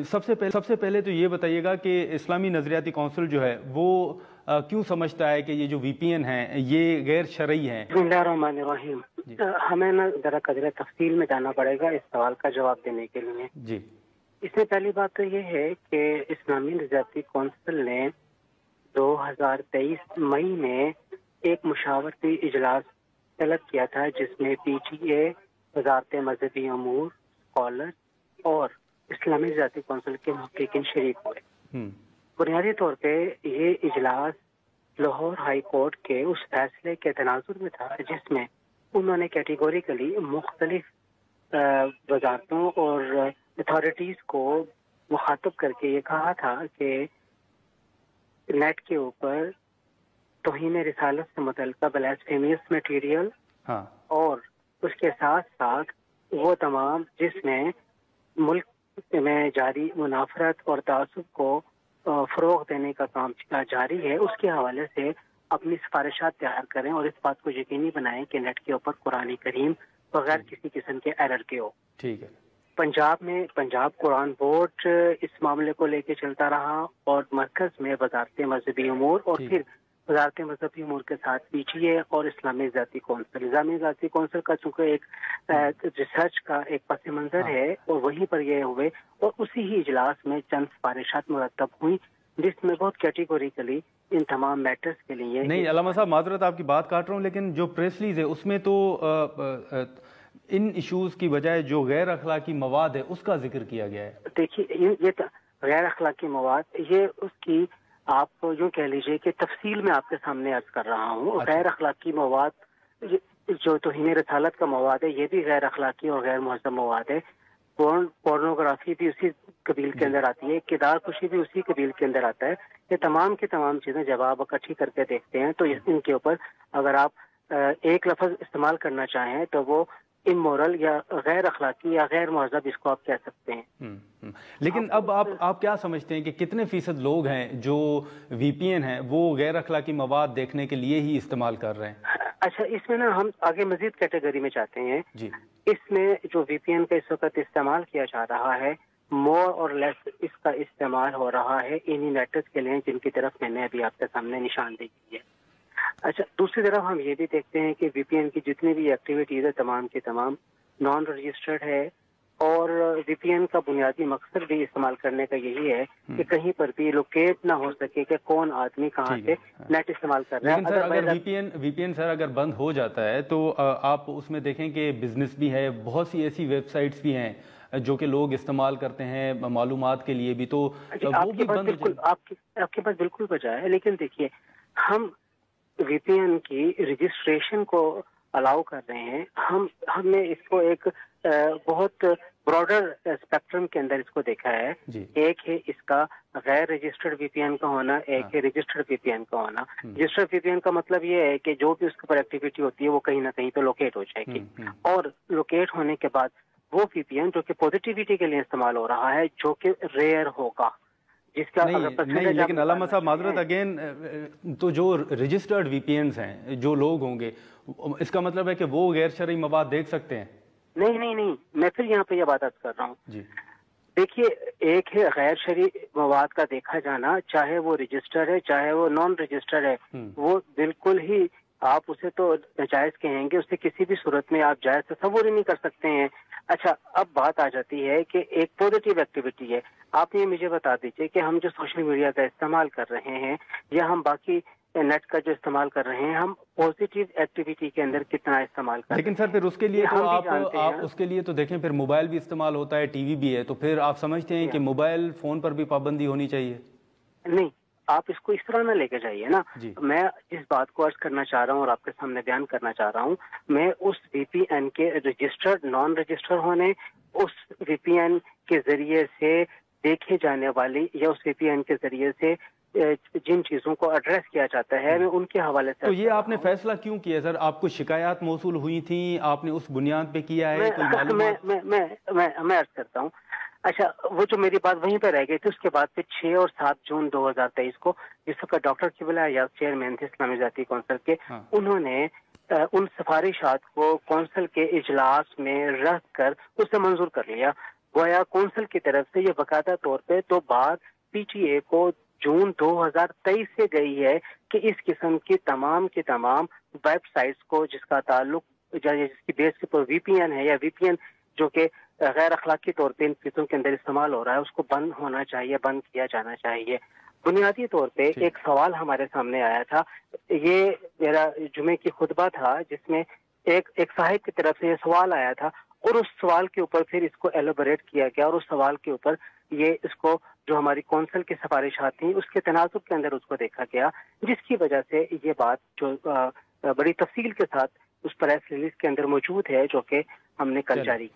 सबसे पहले तो ये बताइएगा कि इस्लामी नज़रियाती कौंसिल जो है वो क्यों समझता है कि ये जो VPN हैं ये गैर शरई हैं? बिस्मिल्लाहिर्रहमानिर्रहीम। हमें ना जरा कदर तफसील में जाना पड़ेगा इस सवाल का जवाब देने के लिए। जी, इसमें पहली बात तो ये है कि इस्लामी नज़रियाती कौंसिल ने 2023 मई में एक मुशावरती इजलास तलब किया था जिसमें PTA, वज़ारत मजहबी अमूर, स्कॉलर और इस्लामी नज़रियाती कौंसिल के मुहक्किकीन शरीक हुए। बुनियादी तौर पे ये इजलास लाहौर हाई कोर्ट के उस फैसले के तनाजुर में था जिसमें उन्होंने कैटेगोरिकली मुख्तलिफ वजारतों और अथॉरिटीज को मुखातब करके ये कहा था कि नेट के ऊपर तौहीन रिसालत से मुतल्लिक़ ब्लास्फेमियस मटीरियल और उसके साथ साथ वो तमाम जिसमें मुल्क में जारी मुनाफरत और तासुब को फ़रोग़ देने का काम जारी है, उसके हवाले से अपनी सिफारिशात तैयार करें और इस बात को यकीनी बनाएं कि नेट के ऊपर कुरान करीम बगैर किसी किस्म के एरर के हो। ठीक है। पंजाब कुरान बोर्ड इस मामले को लेके चलता रहा और मरकज में वज़ारत मजहबी अमूर और फिर वज़ारत मजहबी अमूर के साथ PTA और इस्लामी नज़रियाती कौंसिल का चूँकि एक रिसर्च का एक पस मंज़र है और वहीं पर ये हुए और उसी ही इजलास में चंद सिफारिशात मुरतब हुई जिसमें बहुत कैटेगोरिकली इन तमाम मैटर्स के लिए नहीं अल्लामा साहब माजरत आपकी बात काट रहा हूँ, लेकिन जो प्रेस रिलीज है उसमें तो इन इश्यूज की बजाय जो गैर अखलाकी मवाद है उसका जिक्र किया गया है। देखिए ये गैर अखलाकी मवाद ये उसकी आप यूँ कह लीजिए कि तफसील में आपके सामने अर्ज कर रहा हूँ। अच्छा। गैर अखलाकी मवाद जो तौहीन रिसालत का मवाद है ये भी गैर अखलाकी और गैर मुहज़्ज़म मवाद है। पोर्नोग्राफी भी उसी कबील के अंदर आती है, किरदार कुशी भी उसी कबील के अंदर आता है। ये तमाम की तमाम चीज़ें जब आप इकट्ठी करके देखते हैं तो इनके ऊपर अगर आप एक लफ्ज़ इस्तेमाल करना चाहें तो वो इमोरल या गैर अखलाकी या गैर मुहज़्ज़ब इसको आप कह सकते हैं। लेकिन अब आप क्या समझते हैं कि कितने फीसद लोग हैं जो VPN हैं वो गैर अखलाकी मवाद देखने के लिए ही इस्तेमाल कर रहे हैं? अच्छा, इसमें ना हम आगे मजीद कैटेगरी में जाते हैं जी। इसमें जो VPN का इस वक्त इस्तेमाल किया जा रहा है मोर और लेस इसका इस्तेमाल हो रहा है इन्हीं नेटवर्क के लिए जिनकी तरफ मैंने अभी आपके सामने निशानदेही की है। अच्छा, दूसरी तरफ हम ये भी देखते हैं कि VPN की जितनी भी एक्टिविटीज़ है तमाम की तमाम नॉन रजिस्टर्ड है और VPN का बुनियादी मकसद भी इस्तेमाल करने का यही है कि कहीं पर भी लोकेट ना हो सके कि कौन आदमी कहाँ से नेट इस्तेमाल कर रहा है। लेकिन सर अगर VPN सर अगर बंद हो जाता है तो आप उसमें देखें कि बिजनेस भी है, बहुत सी ऐसी वेबसाइट्स भी हैं जो कि लोग इस्तेमाल करते हैं मालूमात के लिए भी, तो वो भी बंद हो जाए। आपके पास बिल्कुल बचा है, लेकिन देखिए हम VPN की रजिस्ट्रेशन को अलाउ कर रहे हैं। हमने इसको एक बहुत ब्रॉडर स्पेक्ट्रम के अंदर इसको देखा है। एक है इसका गैर रजिस्टर्ड VPN का होना, एक है रजिस्टर्ड VPN का होना। रजिस्टर्ड VPN का मतलब ये है कि जो भी उसके ऊपर एक्टिविटी होती है वो कहीं ना कहीं तो लोकेट हो जाएगी और लोकेट होने के बाद वो VPN जो कि पॉजिटिविटी के लिए इस्तेमाल हो रहा है जो कि रेयर होगा जिसका नहीं लेकिन अल्लामा साहब माजरत अगेन तो जो रजिस्टर्ड VPNs हैं जो लोग होंगे इसका मतलब है कि वो गैर शरई मवाद देख सकते हैं? नहीं, मैं फिर यहाँ पे यह बात कर रहा हूँ। देखिए, एक है गैर शरई मवाद का देखा जाना, चाहे वो रजिस्टर्ड है चाहे वो नॉन रजिस्टर्ड है, वो बिल्कुल ही आप उसे तो नाजायज कहेंगे, उससे किसी भी सूरत में आप जायज तस्वुर ही नहीं कर सकते हैं। अच्छा, अब बात आ जाती है कि एक पॉजिटिव एक्टिविटी है। आप ये मुझे बता दीजिए कि हम जो सोशल मीडिया का इस्तेमाल कर रहे हैं या हम बाकी नेट का जो इस्तेमाल कर रहे हैं, हम पॉजिटिव एक्टिविटी के अंदर कितना इस्तेमाल कर रहे हैं। लेकिन सर फिर उसके लिए तो आप उसके लिए तो देखें फिर मोबाइल भी इस्तेमाल होता है, TV भी है, तो फिर आप समझते हैं कि मोबाइल फोन पर भी पाबंदी होनी चाहिए? नहीं, आप इसको इस तरह ना लेके जाइए ना। मैं इस बात को अर्ज करना चाह रहा हूँ और आपके सामने बयान करना चाह रहा हूँ, मैं उस VPN के रजिस्टर्ड नॉन रजिस्टर्ड होने, उस VPN के जरिए से देखे जाने वाली या उस VPN के जरिए से जिन चीजों को एड्रेस किया जाता है मैं उनके हवाले से। तो ये आपने फैसला क्यों किया सर? आपको शिकायत मौसूल हुई थी, आपने उस बुनियाद पे किया है? मैं अर्ज करता हूँ। अच्छा, वो जो मेरी बात वहीं पर रह गई थी, उसके बाद फिर 6 और 7 जून 2023 को जिस वक्त डॉक्टर किबला या चेयरमैन थे इस्लामी नज़रियाती कौंसिल के, उन्होंने उन सिफारिशात को कौंसिल के इजलास में रख कर उसे मंजूर कर लिया گویا کونسل کی طرف سے یہ باقاعدہ طور پہ تو بات پی ٹی اے کو جون 2023 سے گئی ہے کہ اس قسم کی تمام ویب سائٹس کو جس کا تعلق جس کی بیس کے پر وی پی این ہے یا وی پی این جو کہ غیر اخلاقی طور پہ ان چیزوں کے اندر استعمال ہو رہا ہے، اس کو بند ہونا چاہیے، بند کیا جانا چاہیے۔ بنیادی طور پہ ایک سوال ہمارے سامنے آیا تھا، یہ میرا جمعے کی خطبہ تھا جس میں ایک صاحب کی طرف سے یہ سوال آیا تھا، اور اس سوال کے اوپر پھر اس کو ایلوبریٹ کیا گیا، اور اس سوال کے اوپر اس کو جو ہماری کونسل کی سفارشات تھیں اس کے تناظر کے اندر اس کو دیکھا گیا، جس کی وجہ سے یہ بات جو بڑی تفصیل کے ساتھ اس پریس ریلیز کے اندر موجود ہے جو کہ ہم نے کل جاری کی۔